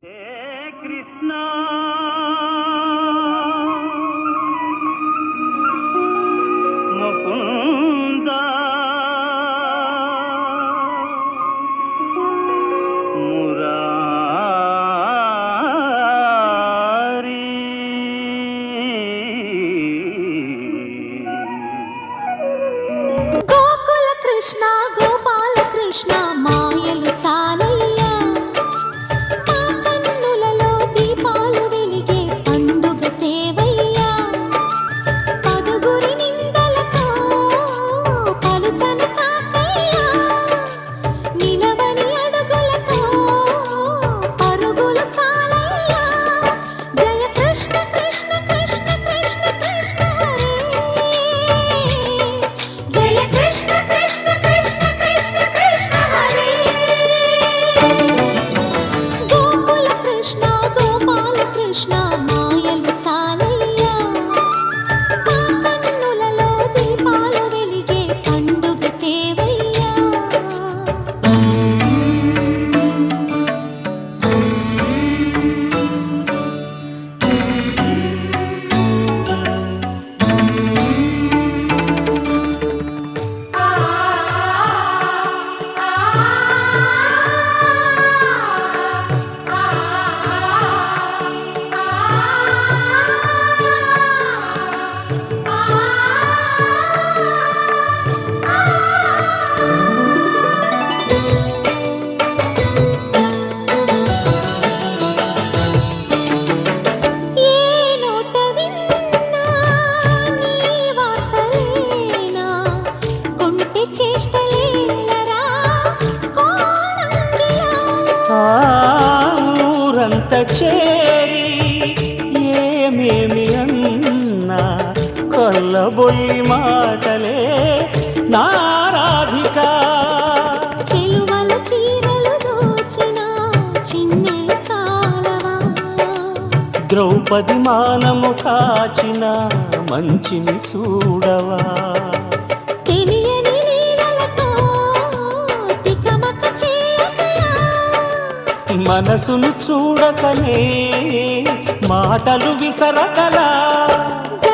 హే కృష్ణ ముకుంద మురారి గోకుల కృష్ణ గోపాల కృష్ణ మాయలు చాలయ్యా మా కన్నులలో దీపాలు వెలిగే పండుగ తేవయ్యా పదుగురి నిందలతో పలుచని కాకయ్యా నిలవని అడుగులతో పరుగులు చాలయ్యా జయ కృష్ణ కృష్ణ కృష్ణ కృష్ణ కృష్ణ హరే జయ కృష్ణ కృష్ణ కృష్ణ కృష్ణ కృష్ణ హరే గోకుల కృష్ణ గోపాల కృష్ణ మాయలు చాలయ్యా మా కన్నులలో దీపాలు వెలిగే పండుగ తేవయ్యా ఏ నోట విన్నా నీ వార్తలేనా కొంటె చేష్టలేలరా కోణంగిలా ఆ ఊరంత చేరి ఏమేమి అన్నా కొల్లబొల్లి మాటలే నారాధిక చెలువల చీరలు దోచిన చిన్నెలు చాలవా ద్రౌపది మానము కాచిన మంచిని చూడవా తెలియని లీలలతో తికమక చేయకయా మనసును చూడకనే మాటలు విసరకలా జయ